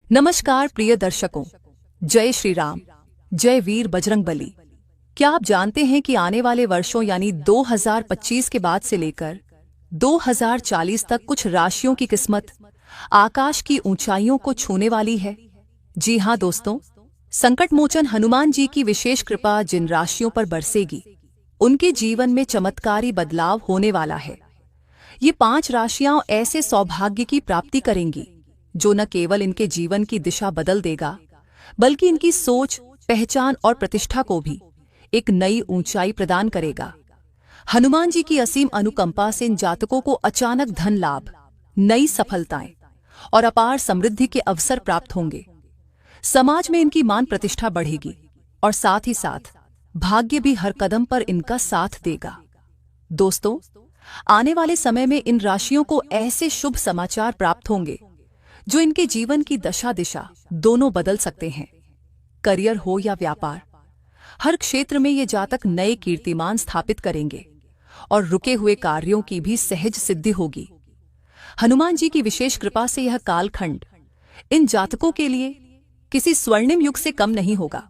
नमस्कार प्रिय दर्शकों, जय श्री राम, जय वीर बजरंगबली। क्या आप जानते हैं कि आने वाले वर्षों यानी 2025 के बाद से लेकर 2040 तक कुछ राशियों की किस्मत आकाश की ऊंचाइयों को छूने वाली है। जी हां दोस्तों, संकट मोचन हनुमान जी की विशेष कृपा जिन राशियों पर बरसेगी, उनके जीवन में चमत्कारी बदलाव होने वाला है। ये 5 राशियां ऐसे सौभाग्य की प्राप्ति करेंगी जो न केवल इनके जीवन की दिशा बदल देगा, बल्कि इनकी सोच, पहचान और प्रतिष्ठा को भी एक नई ऊंचाई प्रदान करेगा। हनुमान जी की असीम अनुकंपा से इन जातकों को अचानक धन लाभ, नई सफलताएं और अपार समृद्धि के अवसर प्राप्त होंगे। समाज में इनकी मान प्रतिष्ठा बढ़ेगी और साथ ही साथ भाग्य भी हर कदम पर इनका साथ देगा। दोस्तों, आने वाले समय में इन राशियों को ऐसे शुभ समाचार प्राप्त होंगे जो इनके जीवन की दशा दिशा दोनों बदल सकते हैं। करियर हो या व्यापार, हर क्षेत्र में ये जातक नए कीर्तिमान स्थापित करेंगे और रुके हुए कार्यों की भी सहज सिद्धि होगी। हनुमान जी की विशेष कृपा से यह कालखंड इन जातकों के लिए किसी स्वर्णिम युग से कम नहीं होगा।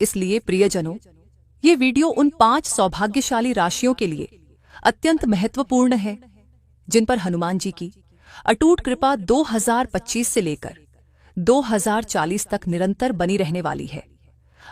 इसलिए प्रियजनों, ये वीडियो उन 5 सौभाग्यशाली राशियों के लिए अत्यंत महत्वपूर्ण है जिन पर हनुमान जी की अटूट कृपा 2025 से लेकर 2040 तक निरंतर बनी रहने वाली है।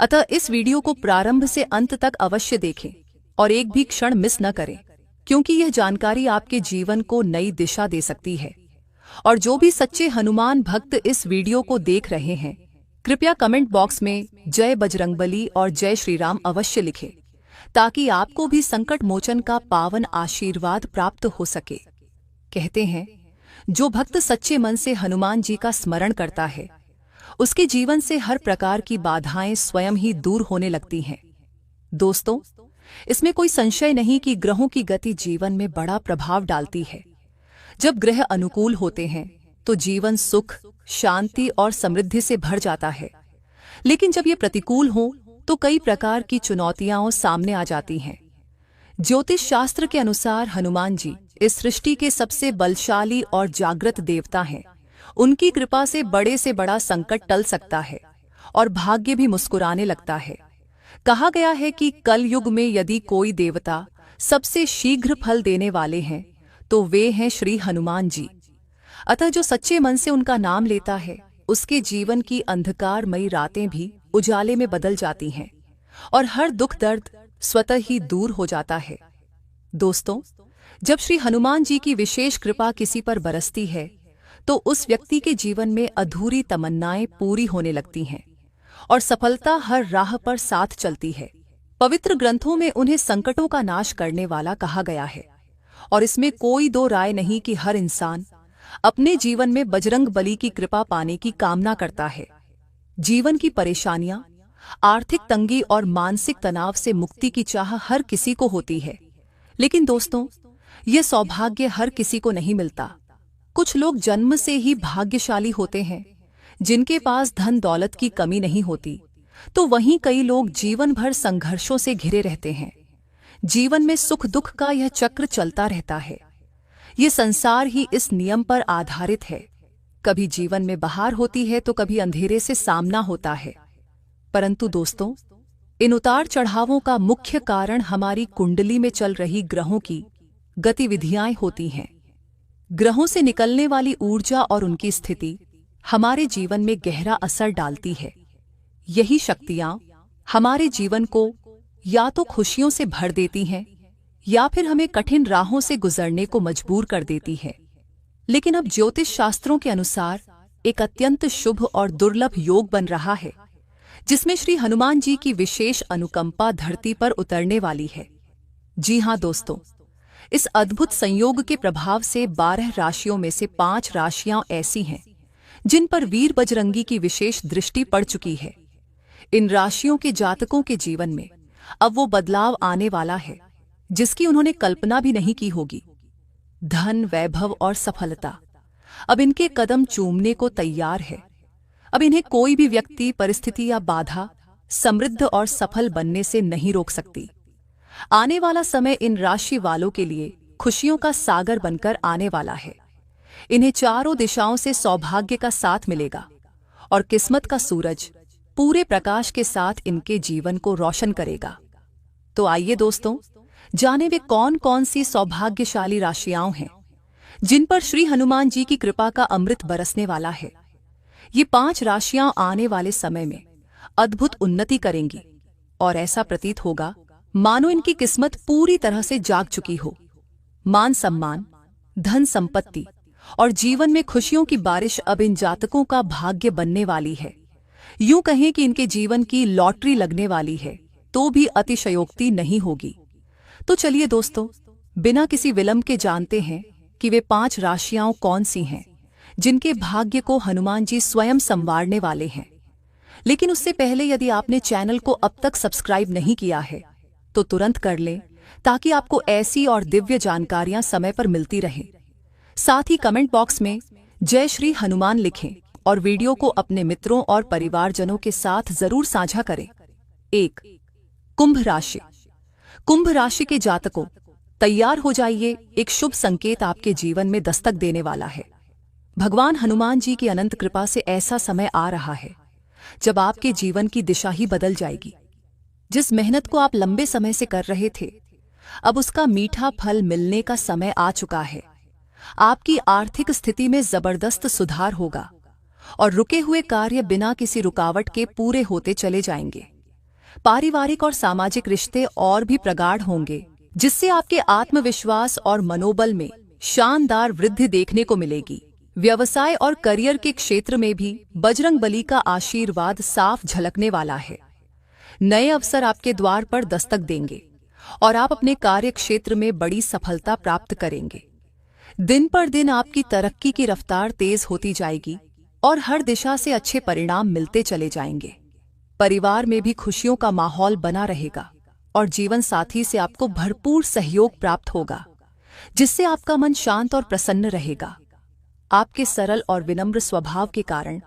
अतः इस वीडियो को प्रारंभ से अंत तक अवश्य देखें और एक भी क्षण मिस न करें, क्योंकि यह जानकारी आपके जीवन को नई दिशा दे सकती है। और जो भी सच्चे हनुमान भक्त इस वीडियो को देख रहे हैं, कृपया कमेंट बॉक्स में जय बजरंगबली और जय श्री राम अवश्य लिखें, ताकि आपको भी संकट मोचन का पावन आशीर्वाद प्राप्त हो सके। कहते हैं, जो भक्त सच्चे मन से हनुमान जी का स्मरण करता है, उसके जीवन से हर प्रकार की बाधाएं स्वयं ही दूर होने लगती हैं। दोस्तों, इसमें कोई संशय नहीं कि ग्रहों की गति जीवन में बड़ा प्रभाव डालती है। जब ग्रह अनुकूल होते हैं तो जीवन सुख, शांति और समृद्धि से भर जाता है। लेकिन जब ये प्रतिकूल हो तो कई प्रकार की चुनौतियां सामने आ जाती हैं। ज्योतिष शास्त्र के अनुसार हनुमान जी इस सृष्टि के सबसे बलशाली और जागृत देवता हैं। उनकी कृपा से बड़ा संकट टल सकता है और भाग्य भी मुस्कुराने लगता है। कहा गया है कि कल युग में यदि कोई देवता सबसे शीघ्र फल देने वाले हैं तो वे हैं श्री हनुमान जी। अतः जो सच्चे मन से उनका नाम लेता है, उसके जीवन की अंधकारमयी रातें भी उजाले में बदल जाती हैं और हर दुख दर्द स्वतः ही दूर हो जाता है। दोस्तों, जब श्री हनुमान जी की विशेष कृपा किसी पर बरसती है तो उस व्यक्ति के जीवन में अधूरी तमन्नाएं पूरी होने लगती हैं और सफलता हर राह पर साथ चलती है। पवित्र ग्रंथों में उन्हें संकटों का नाश करने वाला कहा गया है और इसमें कोई दो राय नहीं कि हर इंसान अपने जीवन में बजरंग बली की कृपा पाने की कामना करता है। जीवन की परेशानियां, आर्थिक तंगी और मानसिक तनाव से मुक्ति की चाह हर किसी को होती है। लेकिन दोस्तों, यह सौभाग्य हर किसी को नहीं मिलता। कुछ लोग जन्म से ही भाग्यशाली होते हैं, जिनके पास धन दौलत की कमी नहीं होती, तो वहीं कई लोग जीवन भर संघर्षों से घिरे रहते हैं। जीवन में सुख दुख का यह चक्र चलता रहता है। ये संसार ही इस नियम पर आधारित है। कभी जीवन में बहार होती है तो कभी अंधेरे से सामना होता है। परंतु दोस्तों, इन उतार चढ़ावों का मुख्य कारण हमारी कुंडली में चल रही ग्रहों की गतिविधियां होती हैं। ग्रहों से निकलने वाली ऊर्जा और उनकी स्थिति हमारे जीवन में गहरा असर डालती है। यही शक्तियां हमारे जीवन को या तो खुशियों से भर देती हैं या फिर हमें कठिन राहों से गुजरने को मजबूर कर देती है। लेकिन अब ज्योतिष शास्त्रों के अनुसार एक अत्यंत शुभ और दुर्लभ योग बन रहा है, जिसमें श्री हनुमान जी की विशेष अनुकंपा धरती पर उतरने वाली है। जी हां दोस्तों, इस अद्भुत संयोग के प्रभाव से 12 राशियों में से 5 राशियां ऐसी हैं जिन पर वीर बजरंगी की विशेष दृष्टि पड़ चुकी है। इन राशियों के जातकों के जीवन में अब वो बदलाव आने वाला है जिसकी उन्होंने कल्पना भी नहीं की होगी। धन, वैभव और सफलता अब इनके कदम चूमने को तैयार है। अब इन्हें कोई भी व्यक्ति, परिस्थिति या बाधा समृद्ध और सफल बनने से नहीं रोक सकती। आने वाला समय इन राशि वालों के लिए खुशियों का सागर बनकर आने वाला है। इन्हें चारों दिशाओं से सौभाग्य का साथ मिलेगा और किस्मत का सूरज पूरे प्रकाश के साथ इनके जीवन को रोशन करेगा। तो आइए दोस्तों, जाने वे कौन कौन सी सौभाग्यशाली राशियां हैं जिन पर श्री हनुमान जी की कृपा का अमृत बरसने वाला है। ये 5 राशियां आने वाले समय में अद्भुत उन्नति करेंगी और ऐसा प्रतीत होगा मानो इनकी किस्मत पूरी तरह से जाग चुकी हो। मान सम्मान, धन संपत्ति और जीवन में खुशियों की बारिश अब इन जातकों का भाग्य बनने वाली है। यूं कहें कि इनके जीवन की लॉटरी लगने वाली है तो भी अतिशयोक्ति नहीं होगी। तो चलिए दोस्तों, बिना किसी विलंब के जानते हैं कि वे 5 राशियां कौन सी हैं जिनके भाग्य को हनुमान जी स्वयं संवारने वाले हैं। लेकिन उससे पहले यदि आपने चैनल को अब तक सब्सक्राइब नहीं किया है तो तुरंत कर लें, ताकि आपको ऐसी और दिव्य जानकारियां समय पर मिलती रहें। साथ ही कमेंट बॉक्स में जय श्री हनुमान लिखें और वीडियो को अपने मित्रों और परिवारजनों के साथ जरूर साझा करें। 1. कुंभ राशि। कुंभ राशि के जातकों, तैयार हो जाइए, एक शुभ संकेत आपके जीवन में दस्तक देने वाला है। भगवान हनुमान जी की अनंत कृपा से ऐसा समय आ रहा है जब आपके जीवन की दिशा ही बदल जाएगी। जिस मेहनत को आप लंबे समय से कर रहे थे, अब उसका मीठा फल मिलने का समय आ चुका है। आपकी आर्थिक स्थिति में जबरदस्त सुधार होगा और रुके हुए कार्य बिना किसी रुकावट के पूरे होते चले जाएंगे। पारिवारिक और सामाजिक रिश्ते और भी प्रगाढ़ होंगे, जिससे आपके आत्मविश्वास और मनोबल में शानदार वृद्धि देखने को मिलेगी। व्यवसाय और करियर के क्षेत्र में भी बजरंगबली का आशीर्वाद साफ झलकने वाला है। नए अवसर आपके द्वार पर दस्तक देंगे और आप अपने कार्य क्षेत्र में बड़ी सफलता प्राप्त करेंगे। दिन पर दिन आपकी तरक्की की रफ्तार तेज होती जाएगी और हर दिशा से अच्छे परिणाम मिलते चले जाएंगे। परिवार में भी खुशियों का माहौल बना रहेगा और जीवन साथी से आपको भरपूर सहयोग प्राप्त होगा, जिससे आपका मन शांत और प्रसन्न रहेगा। आपके सरल और विनम्र स्वभाव के कारण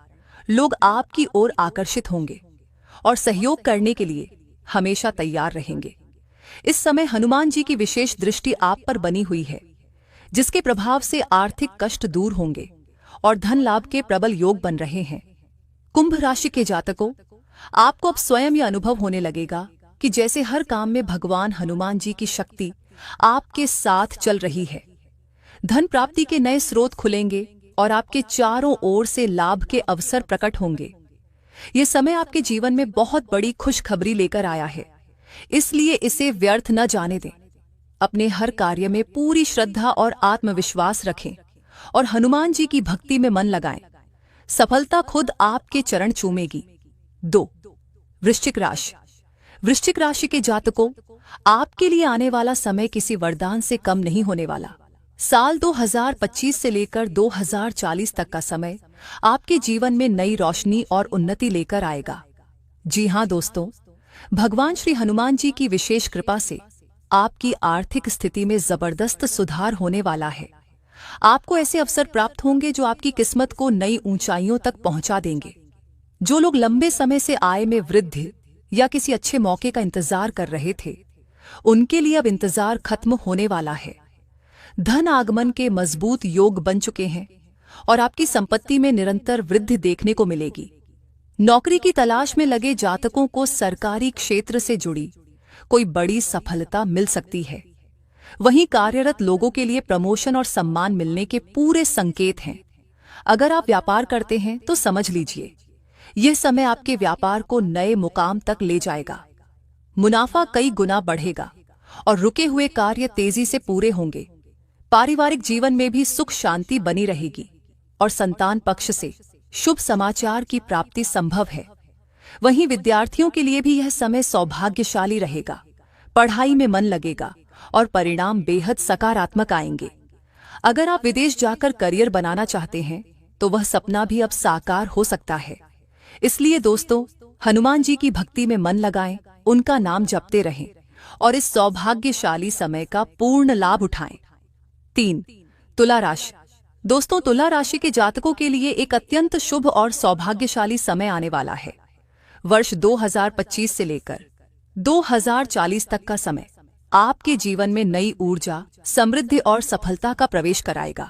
लोग आपकी ओर आकर्षित होंगे और सहयोग करने के लिए हमेशा तैयार रहेंगे। इस समय हनुमान जी की विशेष दृष्टि आप पर बनी हुई है, जिसके प्रभाव से आर्थिक कष्ट दूर होंगे और धन लाभ के प्रबल योग बन रहे हैं। कुंभ राशि के जातकों, आपको अब स्वयं यह अनुभव होने लगेगा कि जैसे हर काम में भगवान हनुमान जी की शक्ति आपके साथ चल रही है। धन प्राप्ति के नए स्रोत खुलेंगे और आपके चारों ओर से लाभ के अवसर प्रकट होंगे। ये समय आपके जीवन में बहुत बड़ी खुशखबरी लेकर आया है, इसलिए इसे व्यर्थ न जाने दें। अपने हर कार्य में पूरी श्रद्धा और आत्मविश्वास रखें और हनुमान जी की भक्ति में मन लगाएं। सफलता खुद आपके चरण चूमेगी। 2. वृश्चिक राशि। वृश्चिक राशि के जातकों, आपके लिए आने वाला समय किसी वरदान से कम नहीं होने वाला। साल 2025 से लेकर 2040 तक का समय आपके जीवन में नई रोशनी और उन्नति लेकर आएगा। जी हां दोस्तों, भगवान श्री हनुमान जी की विशेष कृपा से आपकी आर्थिक स्थिति में जबरदस्त सुधार होने वाला है। आपको ऐसे अवसर प्राप्त होंगे जो आपकी किस्मत को नई ऊंचाइयों तक पहुंचा देंगे। जो लोग लंबे समय से आय में वृद्धि या किसी अच्छे मौके का इंतजार कर रहे थे, उनके लिए अब इंतजार खत्म होने वाला है। धन आगमन के मजबूत योग बन चुके हैं और आपकी संपत्ति में निरंतर वृद्धि देखने को मिलेगी। नौकरी की तलाश में लगे जातकों को सरकारी क्षेत्र से जुड़ी कोई बड़ी सफलता मिल सकती है। वहीं कार्यरत लोगों के लिए प्रमोशन और सम्मान मिलने के पूरे संकेत हैं। अगर आप व्यापार करते हैं तो समझ लीजिए, यह समय आपके व्यापार को नए मुकाम तक ले जाएगा। मुनाफा कई गुना बढ़ेगा और रुके हुए कार्य तेजी से पूरे होंगे। पारिवारिक जीवन में भी सुख शांति बनी रहेगी और संतान पक्ष से शुभ समाचार की प्राप्ति संभव है। वहीं विद्यार्थियों के लिए भी यह समय सौभाग्यशाली रहेगा। पढ़ाई में मन लगेगा और परिणाम बेहद सकारात्मक आएंगे। अगर आप विदेश जाकर करियर बनाना चाहते हैं तो वह सपना भी अब साकार हो सकता है। इसलिए दोस्तों, हनुमान जी की भक्ति में मन लगाएं, उनका नाम जपते रहें और इस सौभाग्यशाली समय का पूर्ण लाभ उठाएं। 3. तुला राशि। दोस्तों, तुला राशि के जातकों के लिए एक अत्यंत शुभ और सौभाग्यशाली समय आने वाला है। वर्ष 2025 से लेकर 2040 तक का समय आपके जीवन में नई ऊर्जा, समृद्धि और सफलता का प्रवेश कराएगा।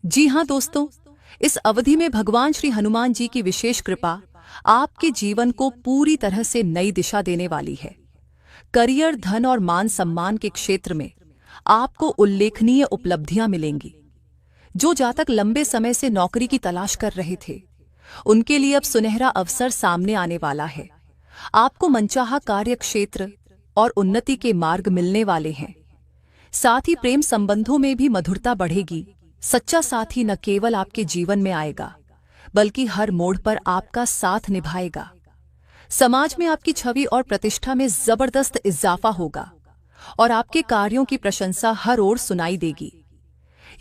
जी हां दोस्तों, इस अवधि में भगवान श्री हनुमान जी की विशेष कृपा आपके जीवन को पूरी तरह से नई दिशा देने वाली है। करियर, धन और मान सम्मान के क्षेत्र में आपको उल्लेखनीय उपलब्धियां मिलेंगी। जो जातक लंबे समय से नौकरी की तलाश कर रहे थे, उनके लिए अब सुनहरा अवसर सामने आने वाला है। आपको मनचाहा कार्य क्षेत्र और उन्नति के मार्ग मिलने वाले हैं। साथ ही प्रेम संबंधों में भी मधुरता बढ़ेगी। सच्चा साथी न केवल आपके जीवन में आएगा, बल्कि हर मोड़ पर आपका साथ निभाएगा। समाज में आपकी छवि और प्रतिष्ठा में जबरदस्त इजाफा होगा और आपके कार्यों की प्रशंसा हर ओर सुनाई देगी।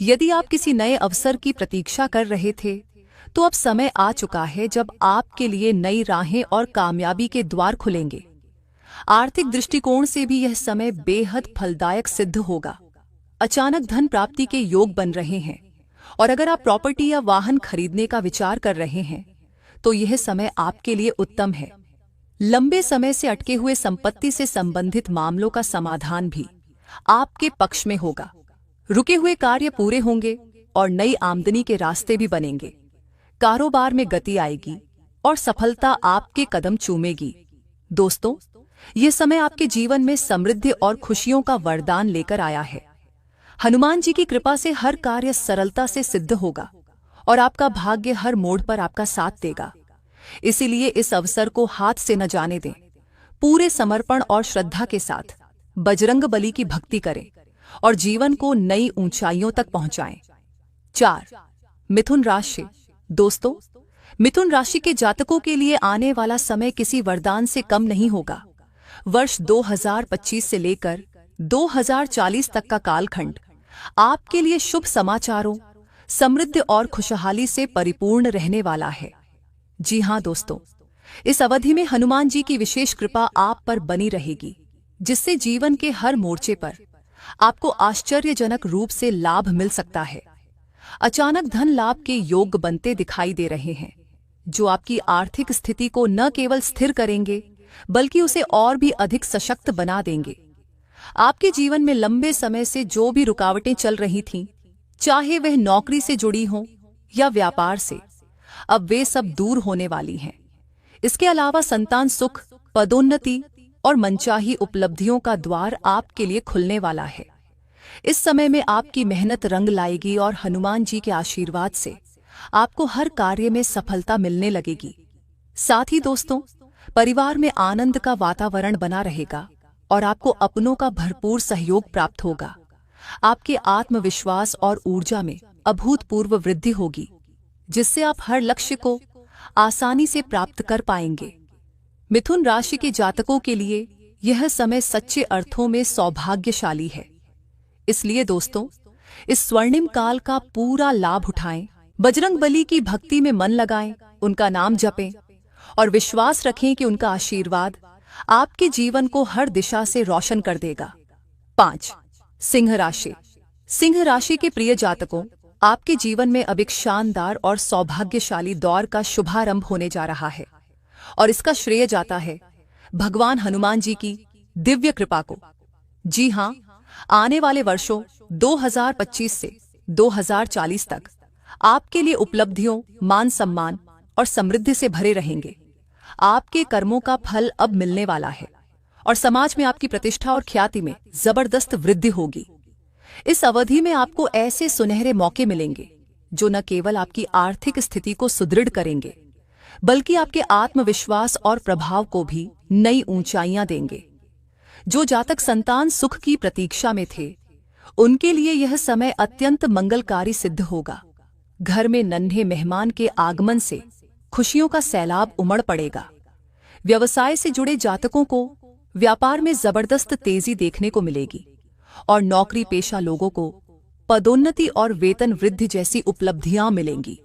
यदि आप किसी नए अवसर की प्रतीक्षा कर रहे थे, तो अब समय आ चुका है जब आपके लिए नई राहें और कामयाबी के द्वार खुलेंगे। आर्थिक दृष्टिकोण से भी यह समय बेहद फलदायक सिद्ध होगा। अचानक धन प्राप्ति के योग बन रहे हैं और अगर आप प्रॉपर्टी या वाहन खरीदने का विचार कर रहे हैं, तो यह समय आपके लिए उत्तम है। लंबे समय से अटके हुए संपत्ति से संबंधित मामलों का समाधान भी आपके पक्ष में होगा। रुके हुए कार्य पूरे होंगे और नई आमदनी के रास्ते भी बनेंगे। कारोबार में गति आएगी और सफलता आपके कदम चूमेगी। दोस्तों, ये समय आपके जीवन में समृद्धि और खुशियों का वरदान लेकर आया है। हनुमान जी की कृपा से हर कार्य सरलता से सिद्ध होगा और आपका भाग्य हर मोड़ पर आपका साथ देगा। इसीलिए इस अवसर को हाथ से न जाने दें। पूरे समर्पण और श्रद्धा के साथ बजरंग बली की भक्ति करें और जीवन को नई ऊंचाइयों तक पहुंचाएं। 4. मिथुन राशि। दोस्तों, मिथुन राशि के जातकों के लिए आने वाला समय किसी वरदान से कम नहीं होगा। वर्ष 2025 से लेकर 2040 तक का कालखंड आपके लिए शुभ समाचारों, समृद्धि और खुशहाली से परिपूर्ण रहने वाला है। जी हां दोस्तों, इस अवधि में हनुमान जी की विशेष कृपा आप पर बनी रहेगी, जिससे जीवन के हर मोर्चे पर आपको आश्चर्यजनक रूप से लाभ मिल सकता है। अचानक धन लाभ के योग बनते दिखाई दे रहे हैं, जो आपकी आर्थिक स्थिति को न केवल स्थिर करेंगे, बल्कि उसे और भी अधिक सशक्त बना देंगे। आपके जीवन में लंबे समय से जो भी रुकावटें चल रही थीं, चाहे वह नौकरी से जुड़ी हों या व्यापार से, अब वे सब दूर होने वाली हैं। इसके अलावा संतान सुख, पदोन्नति और मनचाही उपलब्धियों का द्वार आपके लिए खुलने वाला है। इस समय में आपकी मेहनत रंग लाएगी और हनुमान जी के आशीर्वाद से आपको हर कार्य में सफलता मिलने लगेगी। साथ ही दोस्तों, परिवार में आनंद का वातावरण बना रहेगा और आपको अपनों का भरपूर सहयोग प्राप्त होगा। आपके आत्मविश्वास और ऊर्जा में अभूतपूर्व वृद्धि होगी, जिससे आप हर लक्ष्य को आसानी से प्राप्त कर पाएंगे। मिथुन राशि के जातकों के लिए यह समय सच्चे अर्थों में सौभाग्यशाली है। इसलिए दोस्तों, इस स्वर्णिम काल का पूरा लाभ उठाएं, बजरंगबली की भक्ति में मन लगाएं, उनका नाम जपें और विश्वास रखें कि उनका आशीर्वाद आपके जीवन को हर दिशा से रोशन कर देगा। 5. सिंह राशि। सिंह राशि के प्रिय जातकों, आपके जीवन में अब एक शानदार और सौभाग्यशाली दौर का शुभारंभ होने जा रहा है और इसका श्रेय जाता है भगवान हनुमान जी की दिव्य कृपा को। जी हां, आने वाले वर्षों 2025 से 2040 तक आपके लिए उपलब्धियों, मान सम्मान और समृद्धि से भरे रहेंगे। आपके कर्मों का फल अब मिलने वाला है और समाज में आपकी प्रतिष्ठा और ख्याति में जबरदस्त वृद्धि होगी। इस अवधि में आपको ऐसे सुनहरे मौके मिलेंगे जो न केवल आपकी आर्थिक स्थिति को सुदृढ़ करेंगे, बल्कि आपके आत्मविश्वास और प्रभाव को भी नई ऊंचाइयां देंगे। जो जातक संतान सुख की प्रतीक्षा में थे, उनके लिए यह समय अत्यंत मंगलकारी सिद्ध होगा। घर में नन्हे मेहमान के आगमन से खुशियों का सैलाब उमड़ पड़ेगा। व्यवसाय से जुड़े जातकों को व्यापार में जबरदस्त तेजी देखने को मिलेगी और नौकरी पेशा लोगों को पदोन्नति और वेतन वृद्धि जैसी उपलब्धियां मिलेंगी।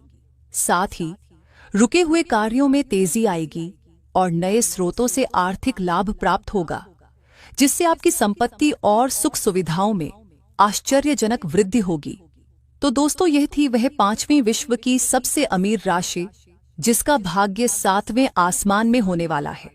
साथ ही रुके हुए कार्यों में तेजी आएगी और नए स्रोतों से आर्थिक लाभ प्राप्त होगा, जिससे आपकी संपत्ति और सुख सुविधाओं में आश्चर्यजनक वृद्धि होगी। तो दोस्तों, यह थी वह 5वीं विश्व की सबसे अमीर राशि, जिसका भाग्य 7वें आसमान में होने वाला है।